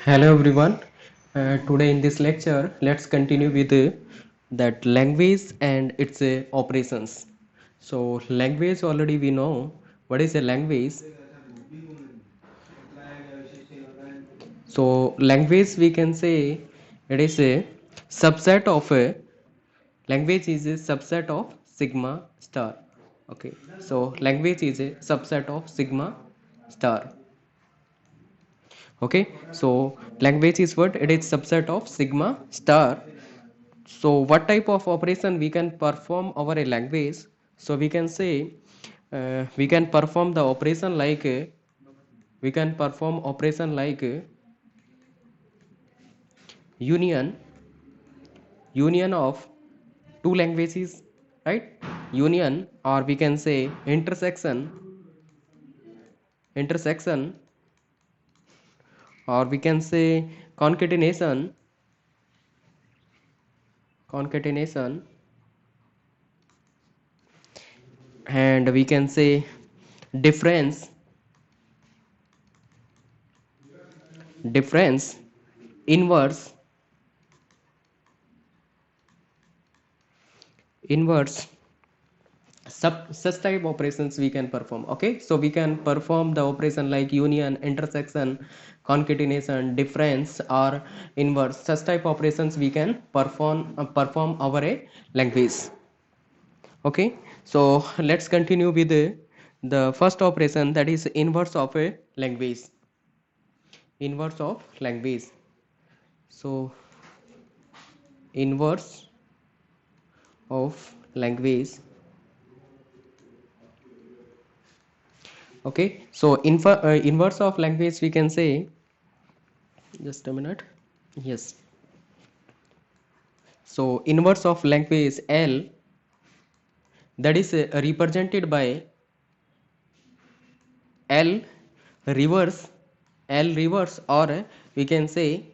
Hello everyone. Today in this lecture, let's continue with that language and its operations. So language already we know what is a language. So language we can say it is a subset of a language is a subset of sigma star. Okay. So language is a subset of sigma star. Okay, so language is what? It is subset of sigma star. So what type of operation we can perform over a language? So we can say we can perform the operation like we can perform operation like union union of two languages, right? Union, or we can say intersection, or we can say concatenation, concatenation, and we can say difference, difference, inverse, inverse, such type operations we can perform. Okay, so we can perform the operation like union, intersection, concatenation, difference, or inverse. Such type operations we can perform over a language. Okay, so let's continue with the first operation, that is inverse of a language. Inverse of language. So inverse of language. Okay, so inverse of language we can say, just a minute. Yes, so inverse of language L, that is represented by L reverse, L reverse, or we can say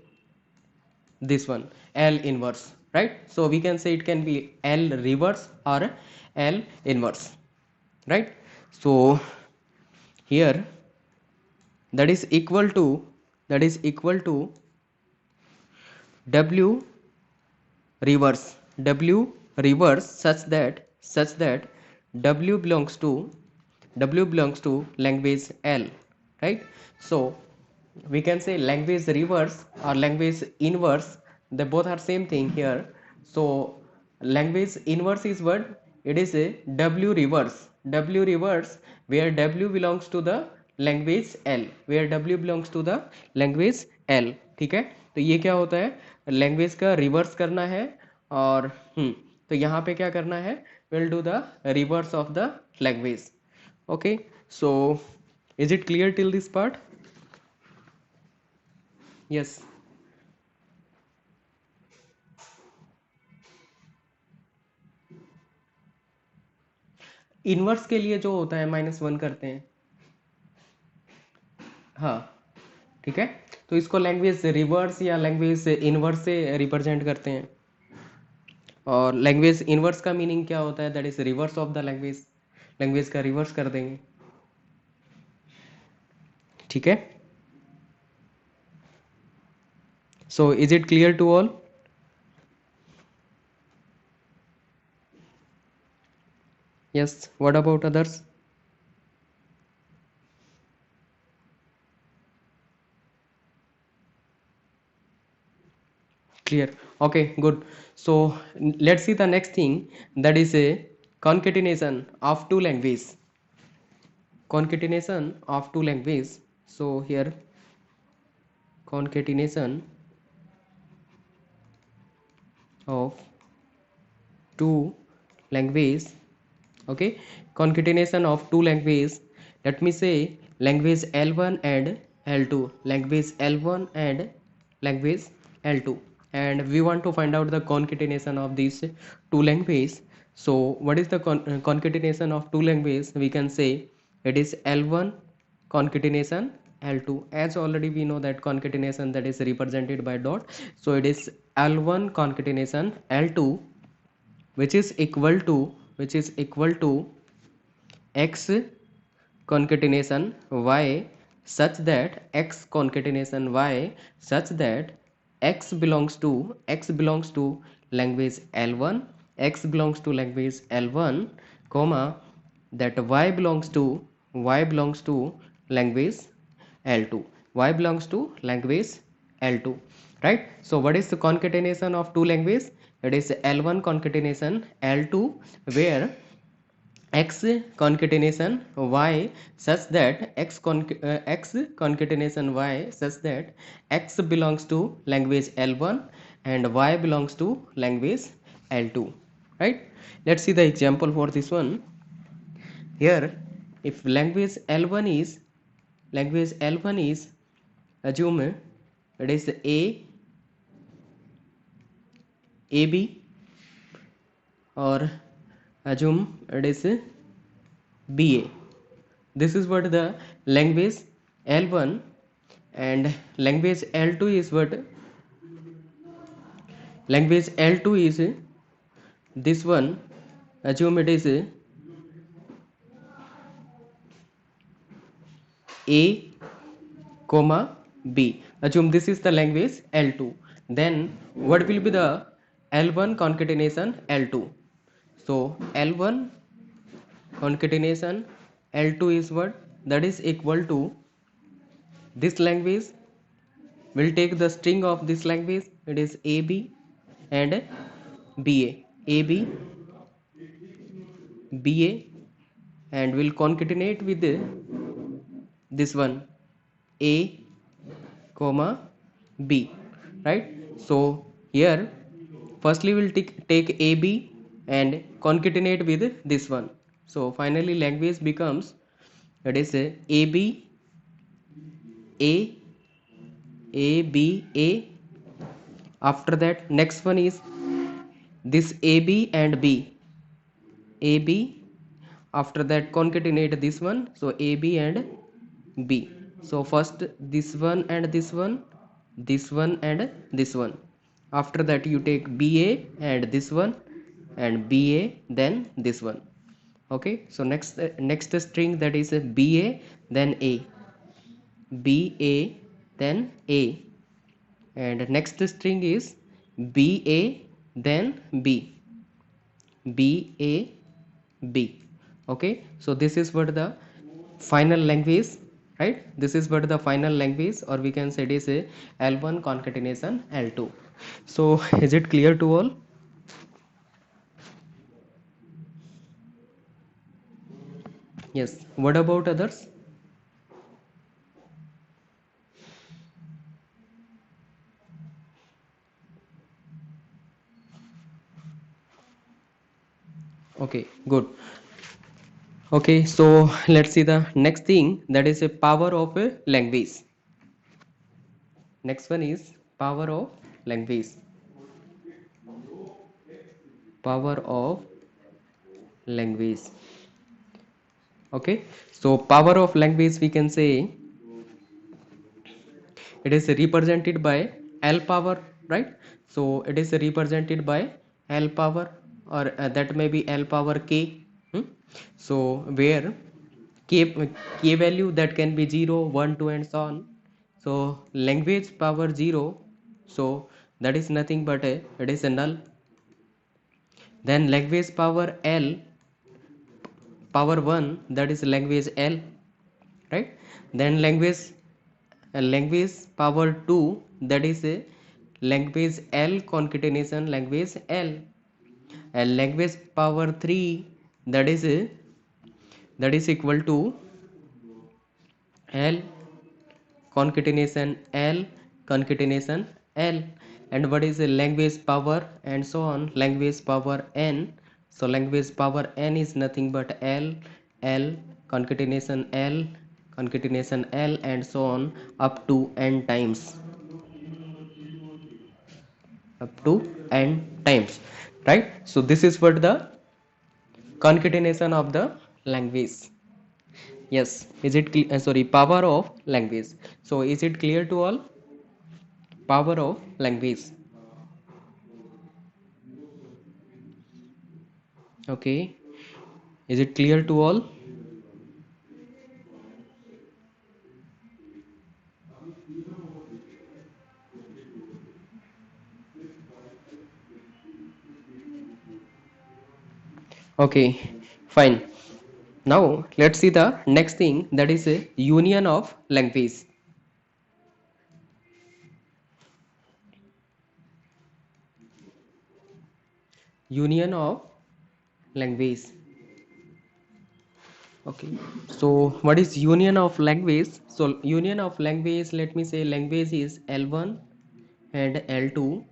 this one, L inverse, right? So we can say it can be L reverse or L inverse, right? So here, that is equal to, that is equal to W reverse, W reverse, such that W belongs to, W belongs to language L, right? So we can say language reverse or language inverse, they both are same thing here. So language inverse is what? It is a W reverse, W reverse, where W belongs to the language L, where W belongs to the language L. ठीक है, तो ये क्या होता है, language का reverse करना है, और तो यहाँ पे क्या करना है, will do the reverse of the language. Okay, so is it clear till this part? Yes. Inverse के लिए जो होता है -1 करते हैं. हाँ, ठीक है, तो इसको लैंग्वेज रिवर्स या लैंग्वेज इनवर्स से रिप्रेजेंट करते हैं. और लैंग्वेज इनवर्स का मीनिंग क्या होता है, that is reverse of the language, language का रिवर्स कर देंगे. ठीक है, so is it clear to all? Yes, what about others? Clear. Okay, good. So let's see the next thing, that is a concatenation of two language, concatenation of two language. So here, concatenation of two language. Okay, concatenation of two language, let me say language L1 and L2, language L1 and language L2, and we want to find out the concatenation of these two language. So what is the concatenation of two language? We can say it is L1 concatenation L2, as already we know that concatenation that is represented by dot, so it is L1 concatenation L2, which is equal to, which is equal to x concatenation y such that x concatenation y such that x belongs to language L1, x belongs to language L1, comma, that y belongs to language L2, y belongs to language L2, right? So what is the concatenation of two languages? It is L1 concatenation L2, where x concatenation y such that x concatenation y such that x belongs to language L1 and y belongs to language L2, right? Let's see the example for this one. Here, if language L1 is assume it is AB, or assume it is BA. This is what the language L1, and language L2 is what? Language L2 is this one. Assume it is A, comma B. Assume this is the language L2. Then what will be the L1 concatenation L2? So L1 concatenation L2 is what? That is equal to this language will take the string of this language, it is AB and BA, AB, BA, and will concatenate with this one A, comma B, right? So here firstly we'll take AB and concatenate with this one. So finally language becomes, it is AB, A, A, B, A. After that next one is this AB and B, AB. After that concatenate this one, so AB and B. So first this one and this one, this one and this one. After that you take BA and this one, and BA, then this one. Okay, so next string, that is BA, then A, BA, then A, and next string is BA, then B, BA, B. Okay, so this is what the final language, right? This is what the final language, or we can say it is a L1 concatenation L2. So is it clear to all? Yes. What about others? Okay, good. Okay, so let's see the next thing, that is a power of a language. Next one is power of language. Power of language. Okay, so power of language, we can say it is represented by L power, right? So it is represented by L power, or that may be L power k. So where k value that can be 0, 1, 2 and so on. So language power 0, so that is nothing but it is a null. Then language power L power 1, that is language L, right? Then language power 2, that is a language L concatenation language L, and language power 3, that is equal to L concatenation L concatenation L. And what is a language power and so on, language power n. So language power n is nothing but L concatenation L and so on up to n times, right? So this is what the concatenation of the language. Yes, is it sorry, power of language. So is it clear to all? Power of language. Okay, is it clear to all? Okay, fine. Now let's see the next thing, that is a union of language. Union of language. Okay, so what is union of language? So union of language, let me say language is L1 and L2.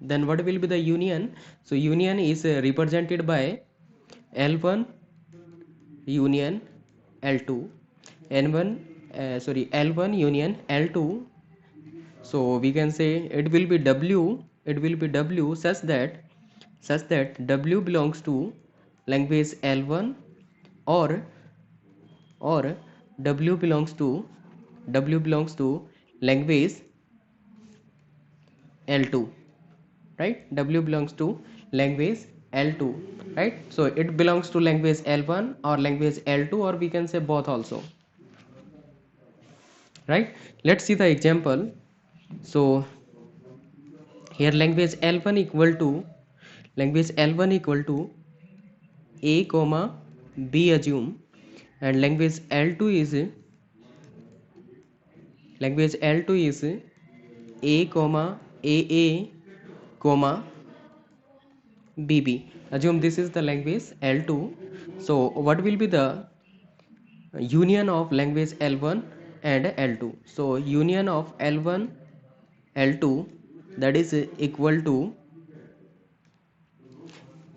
Then what will be the union? So union is represented by L1 union L2, N1 L1 union L2. So we can say it will be W such that W belongs to language L1, or or W belongs to language L2, right? W belongs to language L2, right? So it belongs to language L1 or language L2, or we can say both also, right? Let's see the example. So here language L1 equal to A comma B assume, and language L2 is A comma AA comma BB. Assume this is the language L2. So what will be the union of language L1 and L2? So union of L1 L2, that is equal to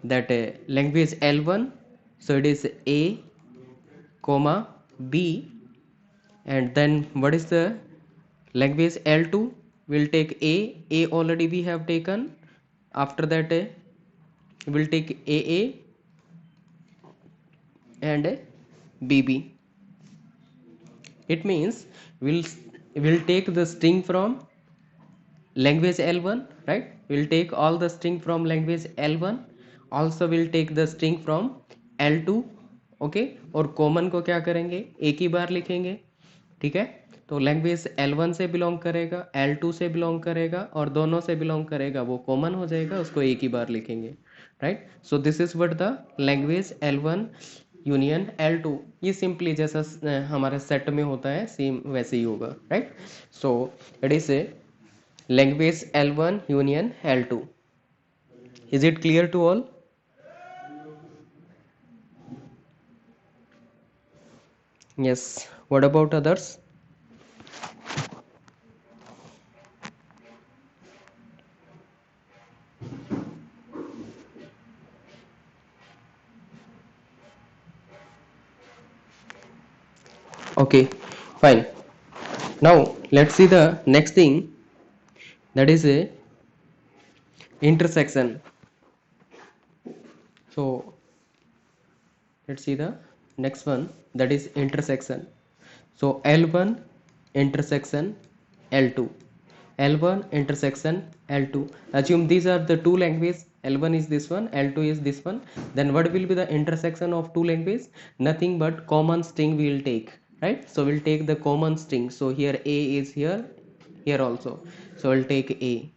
that language L1. So it is A comma B, and then what is the language L2? We'll take A already we have taken. After that we'll take AA and BB. It means we'll we'll take the string from language L1, right? We'll take all the string from language L1. Also we'll take the string from L2. Okay, और common को क्या करेंगे, एक ही बार लिखेंगे, ठीक है? तो language L1 से बिलोंग करेगा, L2 से बिलोंग करेगा और दोनों से बिलोंग करेगा, वो कॉमन हो जाएगा, उसको एक ही बार लिखेंगे, right? So this is what the language L1 union L2. ये सिंपली जैसा हमारे सेट में होता है सेम वैसे ही होगा, right? So it is A language L1 union L2. Is it clear to all? Yes. What about others? Okay, fine. Now let's see the next thing, that is a intersection. So let's see the next one, that is intersection. So L1 intersection L2, L1 intersection L2. Assume these are the two languages, L1 is this one, L2 is this one. Then what will be the intersection of two languages? Nothing but common string we will take, right? So we'll take the common string. So here A is here also. So we'll take A.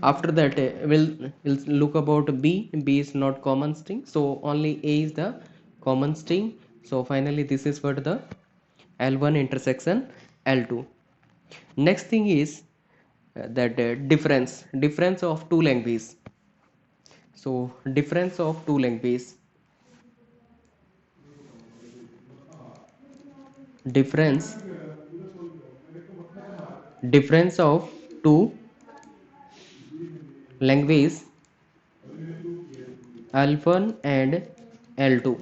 After that we'll look about B is not common string, so only A is the common string. So finally this is what the L1 intersection L2. Next thing is that difference of two languages. So difference of two languages, difference of two languages L1 and L2.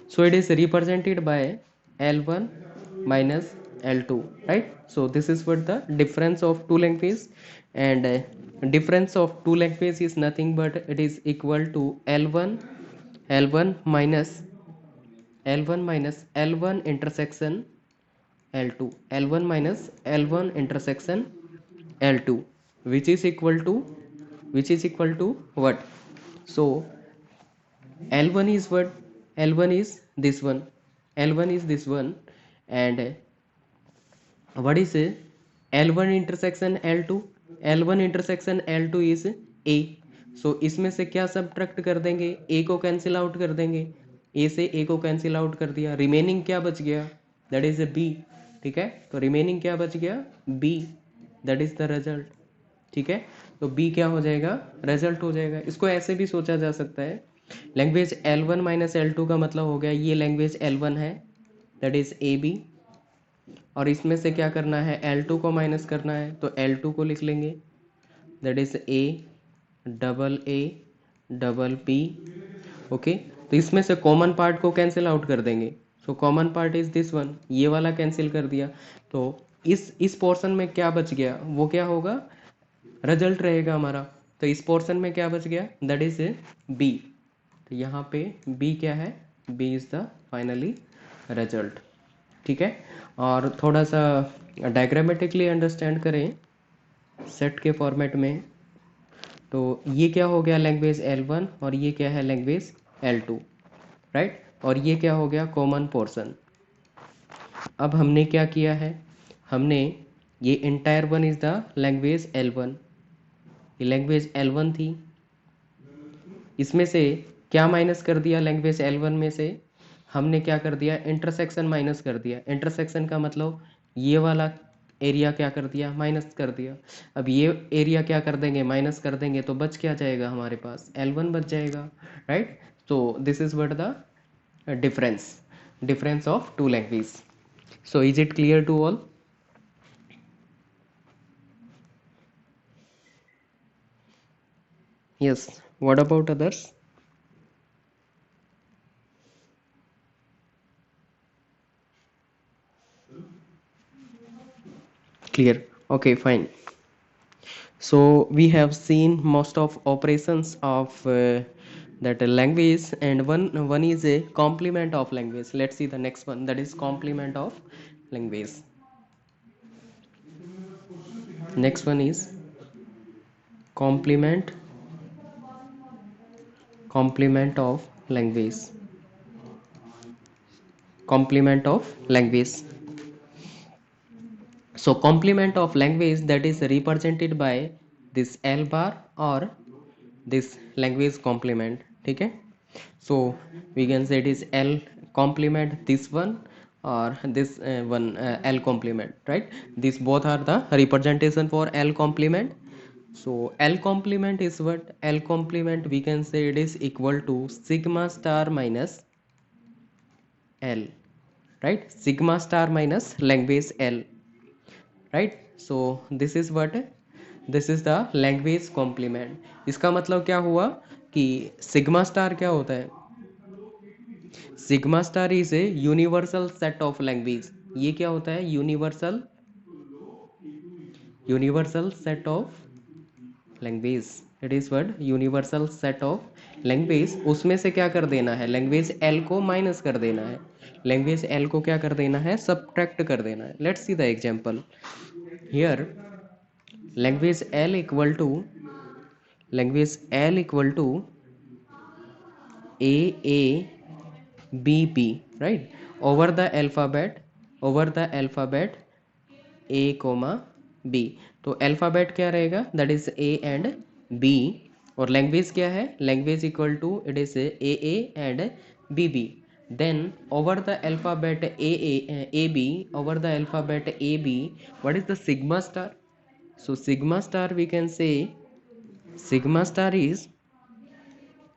So it is represented by L1 minus L2, right? So this is what the difference of two languages, and difference of two languages is nothing but it is equal to L1 minus L1 intersection L2, L1 minus L1 intersection L2, which is equal to what? So L1 is what? L1 is this one. L1 is this one, and what is L1 intersection L2? L1 intersection L2 is A. सो इसमें से क्या subtract कर देंगे, ए को cancel out कर देंगे, ए से ए को कैंसिल आउट कर दिया, रिमेनिंग क्या बच गया, दैट इज ए बी। ठीक है, तो रिमेनिंग क्या बच गया, B, that is the result. ठीक है, तो बी क्या हो जाएगा, रिजल्ट हो जाएगा। इसको ऐसे भी सोचा जा सकता है, लैंग्वेज L1 माइनस L2 का मतलब हो गया ये लैंग्वेज L1 है, दैट इज ए बी, और इसमें से क्या करना है, L2 को माइनस करना है, तो L2 को लिख लेंगे, that is a double B. Okay, तो इसमें से कॉमन पार्ट को कैंसिल आउट कर देंगे, so common part is this one, ये वाला कैंसिल कर दिया, तो इस पोर्शन में क्या बच गया, वो क्या होगा, रिजल्ट रहेगा हमारा। तो इस पोर्शन में क्या बच गया, दैट इज बी। तो यहाँ पे बी क्या है, B is the finally result. ठीक है, और थोड़ा सा डायग्रामेटिकली अंडरस्टैंड करें सेट के फॉर्मेट में, तो ये क्या हो गया लैंग्वेज L1 और ये क्या है लैंग्वेज L2, राइट, और ये क्या हो गया कॉमन पोर्शन। अब हमने क्या किया है, हमने ये entire one is the language L1, ये लैंग्वेज L1 थी, इसमें से क्या माइनस कर दिया लैंग्वेज L1 में से, हमने क्या कर दिया, इंटरसेक्शन माइनस कर दिया। इंटरसेक्शन का मतलब ये वाला एरिया क्या कर दिया, माइनस कर दिया। अब ये एरिया क्या कर देंगे, माइनस कर देंगे, तो बच क्या जाएगा हमारे पास, L1 बच जाएगा, राइट। तो this is what the difference of two language. So is it clear to all? Yes, what about others? Clear. Okay, fine. So we have seen most of operations of that language, and one is a complement of language. Let's see the next one, that is complement of language. Next one is complement of language. Complement of language. So complement of language, that is represented by this L bar or this language complement. ठीक है, so we can say it is L complement this one or this one L complement, right? These both are the representation for L complement. So L complement is what, L complement we can say it is equal to sigma star minus L, right? Sigma star minus language L, right? So this is what, this is the language complement. इसका मतलब क्या हुआ कि sigma star क्या होता है, sigma star is a universal set of language. ये क्या होता है, universal set of language, it is word universal set of language. उसमें से क्या कर देना है, लैंग्वेज एल को माइनस कर देना है, लैंग्वेज एल को क्या कर देना है, सब्ट्रैक्ट कर देना है। Let's see the example here, language L equal to A B B, right? Over the alphabet A comma B, तो अल्फाबेट क्या रहेगा, that is A and B, और लैंग्वेज क्या है, language equal to it is A and B B। then over the alphabet AB, over the alphabet AB, what is the sigma star? So sigma star we can say, sigma star is,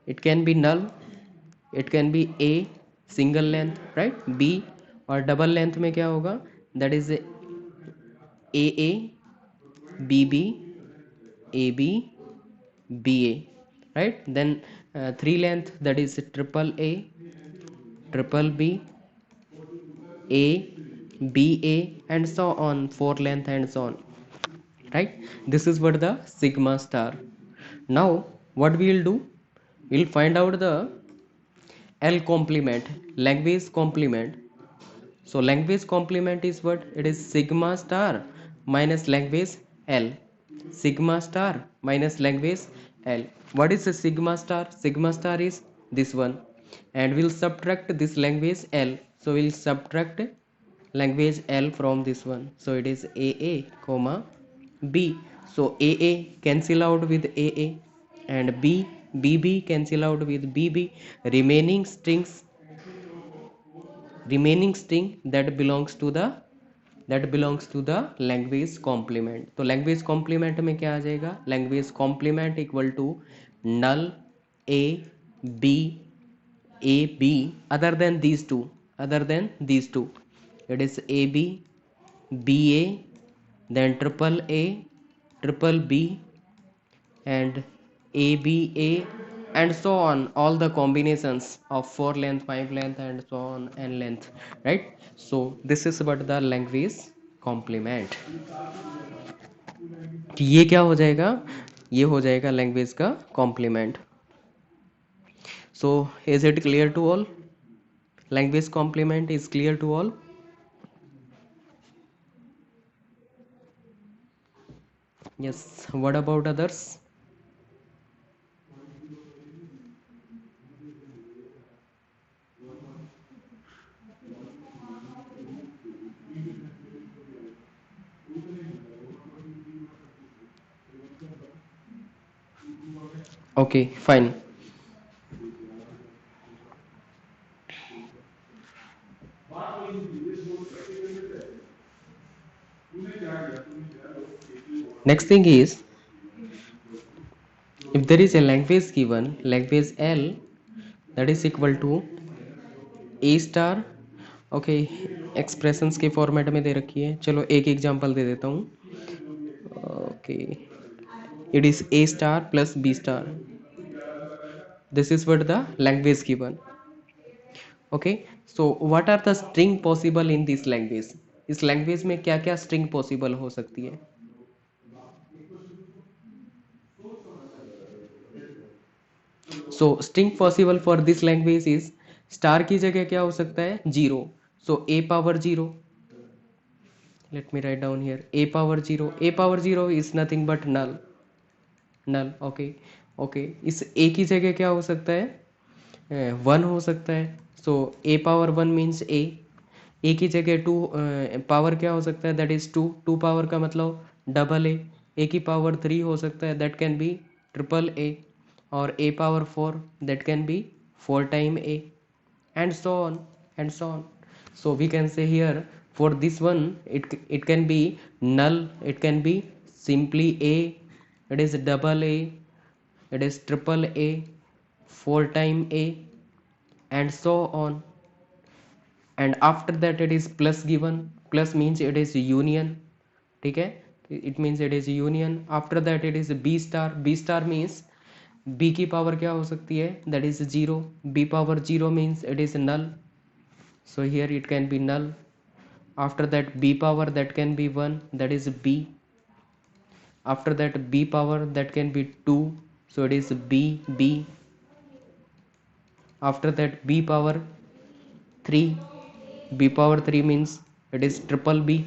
it can be null, it can be A single length, right? B और double length में क्या होगा, that is A BB AB BA, right? Then three length, that is triple A triple B A BA and so on, four length and so on, right? This is what the sigma star. Now what we will do, we'll find out the L complement, language complement. So language complement is what, it is sigma star minus language L, sigma star minus language L. What is the sigma star, sigma star is this one, and we'll subtract this language L, so we'll subtract language L from this one, so it is AA comma B. So AA cancel out with AA and bb cancel out with bb, remaining strings, remaining string that belongs to the language complement. तो language complement में क्या आ जाएगा, language complement equal to null A B, a b other than these two, other than these two, it is a b b a, then triple b and a b a, and so on, all the combinations of 4 length, 5 length and so on n length, right? So this is what the language complement। ये क्या हो जाएगा, ये हो जाएगा language का complement. So is it clear to all, language complement is clear to all? Yes, what about others? Okay, fine. Next thing is, if there is a language given, language L, that is equal to a star, okay expressions के format में दे रखी है, चलो एक example दे देता हूँ। Okay, it is a star plus b star, this is what the language given. Okay, so what are the string possible in this language, इस लैंग्वेज में क्या क्या स्ट्रिंग पॉसिबल हो सकती है? So string possible for this language is, star की जगह क्या हो सकता है, zero, so a power zero, let me write down here a power 0, a power 0 is nothing but null, null, okay okay. इस a की जगह क्या हो सकता है, वन हो सकता है, so a power one means a की जगह टू, पावर क्या हो सकता है, that is two, two power का मतलब डबल ए की पावर थ्री हो सकता है, that can B triple A, और a power four that can B four time a, and so on, and so on। So we can say here for this one, it can be null, it can be simply a, it is double a, it is triple a, four time a, and so on। And after that it is plus given, plus means it is union, ठीक है, it means it is union। after that it is b star, b star means b की power क्या हो सकती है, that is zero, b power zero means it is null, so here it can be null। after that b power that can be 1, that is b, after that b power that can be 2, so it is b, after that b power 3, b power 3 means it is triple b,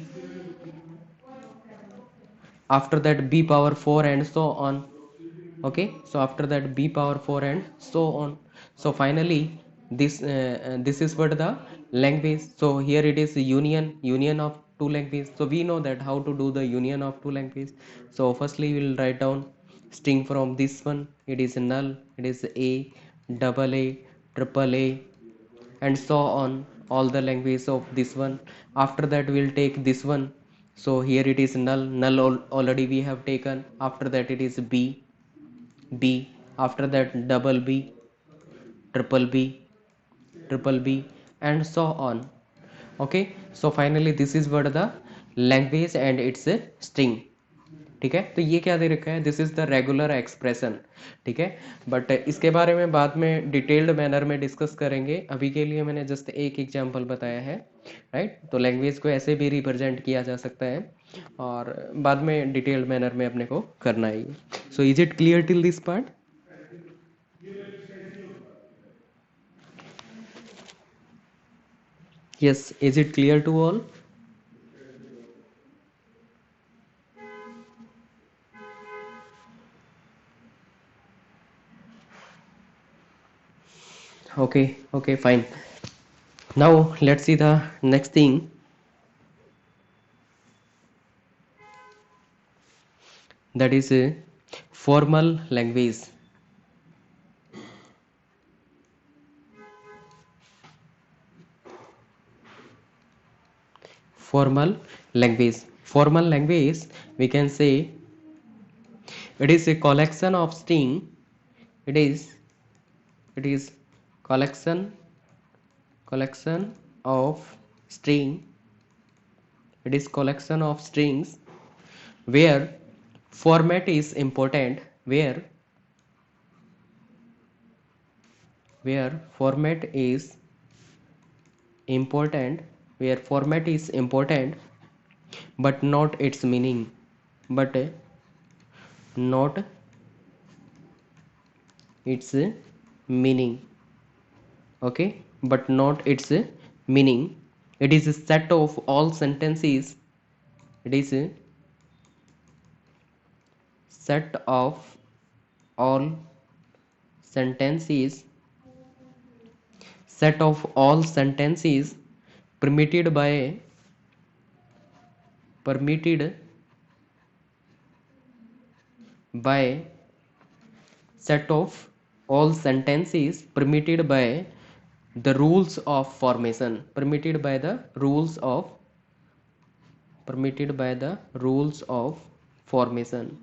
after that b power 4 and so on। okay, so after that b power 4 and so on। so finally this is what the language, so here it is union of two language, so we know that how to do the union of two language। so firstly we will write down string from this one, it is null, it is a, double a, triple a, and so on, all the language of this one। after that we'll take this one, so here it is null, already we have taken, after that it is b, after that double b, triple b, triple b, and so on। okay, so finally this is what the language and its a string। ठीक है, तो ये क्या दे रखा है, this is the regular expression. ठीक है, but इसके बारे में बाद में डिटेल्ड मैनर में डिस्कस करेंगे, अभी के लिए मैंने जस्ट एक एग्जांपल बताया है, राइट। तो लैंग्वेज को ऐसे भी रिप्रेजेंट किया जा सकता है, और बाद में डिटेल्ड मैनर में अपने को करना है। So is it clear till this part? Yes, is it clear to all? Okay, okay, fine। Now let's see the next thing, that is a formal language। Formal language. Formal language, we can say it is a collection of string. It is it is collection of string. It is collection of strings where format is important. Where format is important. Where format is important, but not its meaning. But not its meaning. Okay, but not its meaning. It is a set of all sentences. It is a set of all sentences. Set of all sentences permitted by set of all sentences permitted by the rules of formation. Permitted by the rules of formation.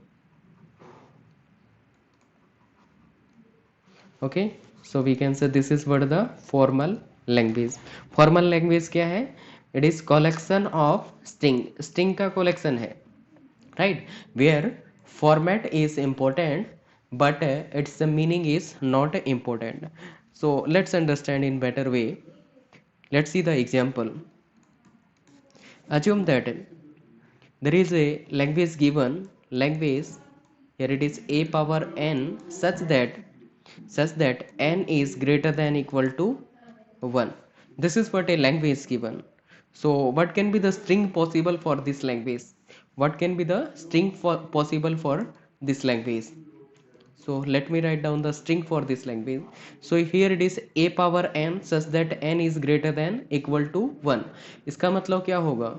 Okay, so we can say this is what the formal language. Formal language क्या है? It is collection of string का collection है, right? Where format is important, but its meaning is not important. So let's understand in better way. Let's see the example. Assume that there is a language given. Language, here it is a power n such that n is greater than equal to 1. This is what a language given. So what can be the string possible for this language? What can be the string possible for this language? So let me write down the string for this language. So here it is a power n such that n is greater than equal to 1. इसका मतलब क्या होगा?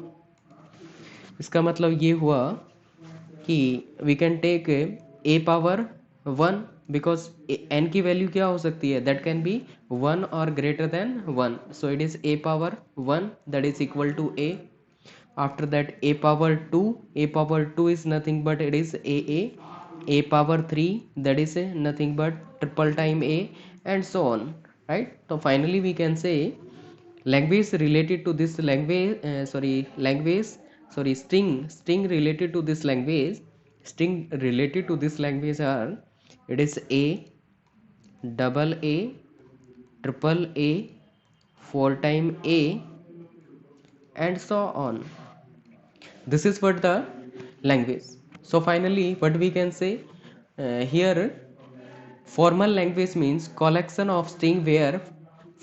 इसका मतलब ये हुआ कि we can take a power 1 because n की वैल्यू क्या हो सकती है? दैट कैन बी 1 और greater than 1. So it is a power 1 that is equal to a. After that a power 2 is nothing but it is a power 3 that is nothing but triple time a and so on, right? तो finally we can say language related to this string related to this language are it is a, double a, triple a, 4 time a and so on. This is what the language. So finally what we can say here, formal language means collection of string where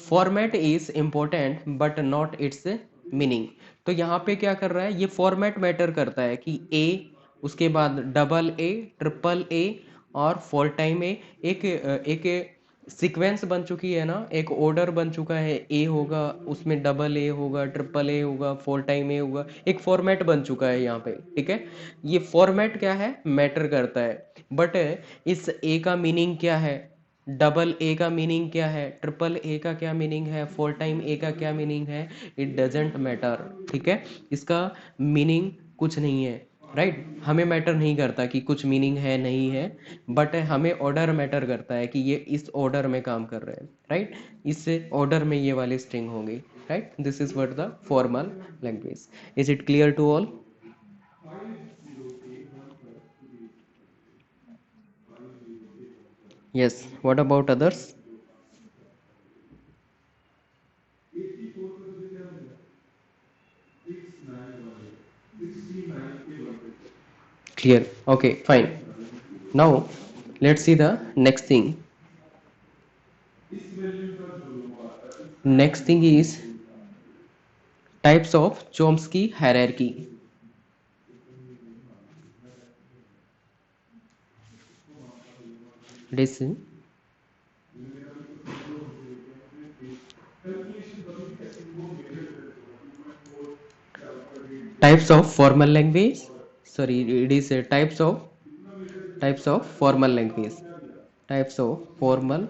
format is important but not it's meaning. तो यहाँ पे क्या कर रहा है? ये format matter करता है कि ए, उसके बाद डबल ए, ट्रिपल ए और 4 टाइम ए. एक सीक्वेंस बन चुकी है ना, एक ऑर्डर बन चुका है. ए होगा, उसमें डबल ए होगा, ट्रिपल ए होगा, 4 टाइम ए होगा. एक फॉर्मेट बन चुका है यहाँ पे, ठीक है? ये फॉर्मेट क्या है? मैटर करता है. बट इस ए का मीनिंग क्या है? डबल ए का मीनिंग क्या है? ट्रिपल ए का क्या मीनिंग है? 4 टाइम ए का क्या मीनिंग है? इट डजेंट मैटर, ठीक है? इसका मीनिंग कुछ नहीं है, राइट? हमें मैटर नहीं करता कि कुछ मीनिंग है नहीं है, बट हमें ऑर्डर मैटर करता है कि ये इस ऑर्डर में काम कर रहे हैं, राइट? इस ऑर्डर में ये वाली स्ट्रिंग होंगी, right? This is what the formal language. Is it clear to all? Yes, what about others? Clear? Okay, fine. Now let's see the next thing. Next thing is types of Chomsky hierarchy. Listen. Types of formal language. Sorry, it is types of formal language. Types of formal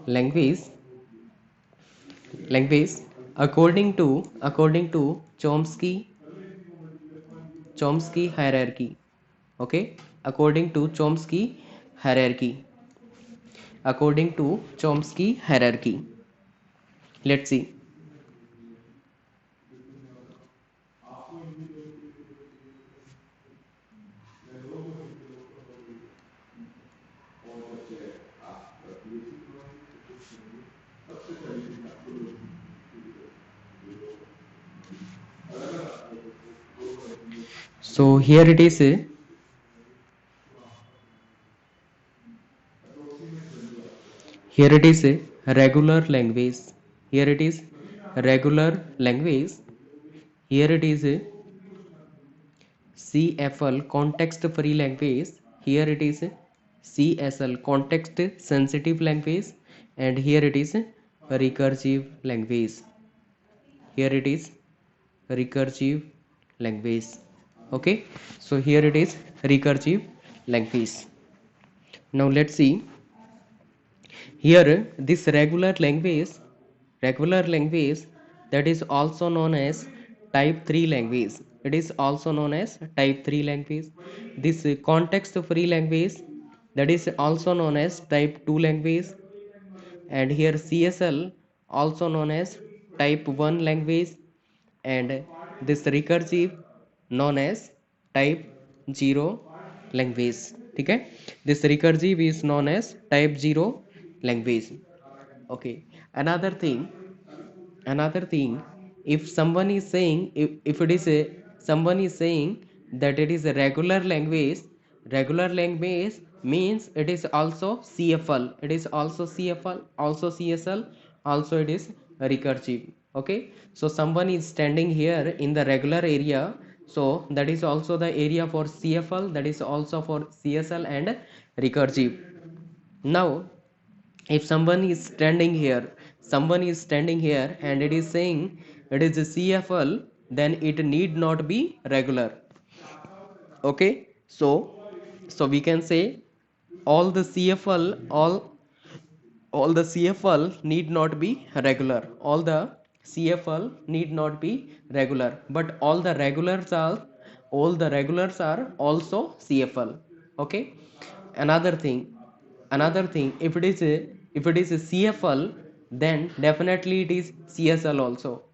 language. according to Chomsky hierarchy. Okay, according to Chomsky hierarchy. According to Chomsky hierarchy. Let's see. So here it is. Here it is a regular language. Here it is regular language. Here it is a CFL context free language. Here it is a CSL context sensitive language, and here it is a recursive language. Here it is recursive language. Okay, so here it is recursive language. Now let's see. Here this regular language, that is also known as type 3 language. It is also known as type 3 language. This context free language, that is also known as type 2 language. And here CSL, also known as type 1 language. And this recursive, known as type 0 language. Okay, this recursive is known as type 0 language. Okay, another thing, if someone is saying, if it is a someone is saying that it is a regular language means it is also CFL, it is also CFL, also CSL, also it is recursive. Okay, so someone is standing here in the regular area, so that is also the area for CFL, that is also for CSL and recursive. Now if someone is standing here and it is saying it is a CFL, then it need not be regular. Okay, so we can say all the CFL, all the CFL need not be regular, all the CFL need not be regular, but all the regulars are also CFL. Okay, another thing, if it is a, CFL, then definitely it is CSL also,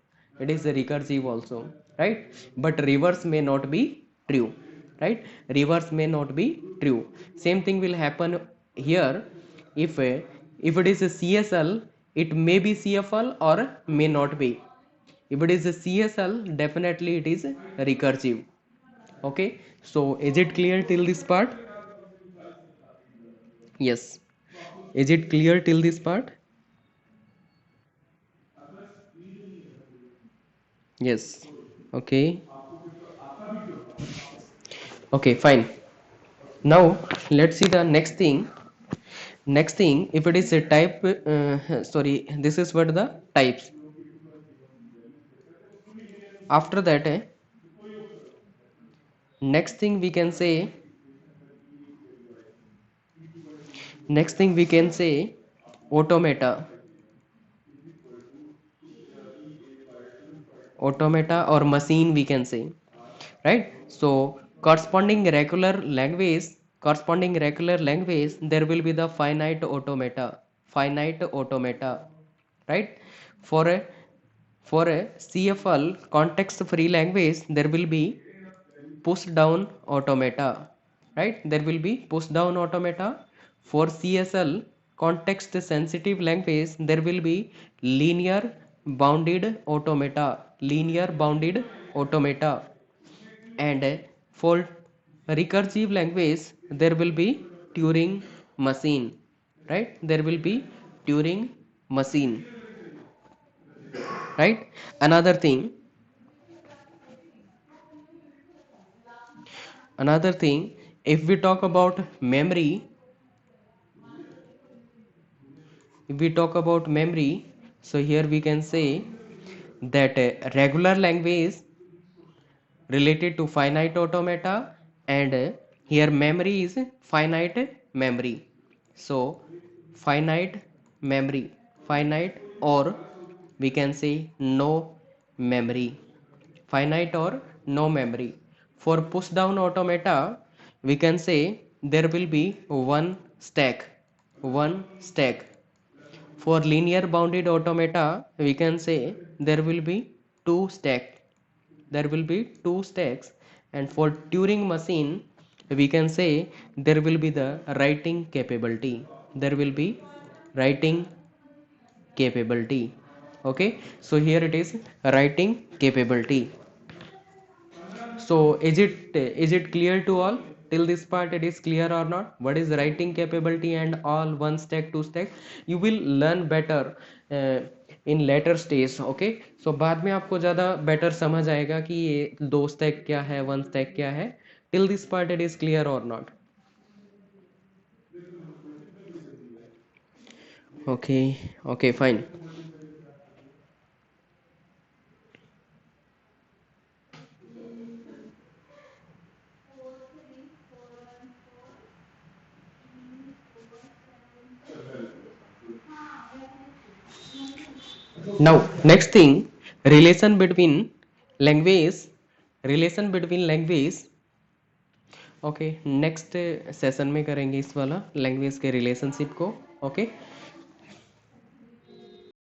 it is a recursive also, right? But reverse may not be true, right? Reverse may not be true. Same thing will happen here. If it is a CSL, it may be CFL or may not be. If it is a CSL, definitely it is recursive. Okay, so is it clear till this part? Yes, is it clear till this part? Yes. Okay. Okay, fine. Now let's see the next thing. Next thing, if it is a type, sorry, this is what the types. After that, next thing we can say, automata, or machine we can say, right? So corresponding regular language, there will be the finite automata, right? For a CFL context free language, there will be push down automata, right? There will be push down automata. For CSL context sensitive language, there will be linear bounded automata. And for recursive language, there will be Turing machine, right? There will be Turing machine, right? Another thing, if we talk about memory, so here we can say that regular language related to finite automata, and here memory is finite memory. So finite memory, finite or we can say no memory, finite or no memory. For push down automata, we can say there will be one stack. For linear bounded automata, we can say there will be two stack, there will be two stacks. And for Turing machine, we can say there will be the writing capability, there will be writing capability. Okay, so here it is writing capability. So is it clear to all? Till this part it is clear or not? What is writing capability and all, one stack, two stack? You will learn better uh, in later stage. Okay, so बाद में आपको ज़्यादा better समझ आएगा कि ये दो stack क्या है, one stack क्या है. Till this part it is clear or not? Okay, okay, fine. Now next thing, relation between language, relation between language. Okay, next session में करेंगे इस वाला लैंग्वेज के रिलेशनशिप को. ओके,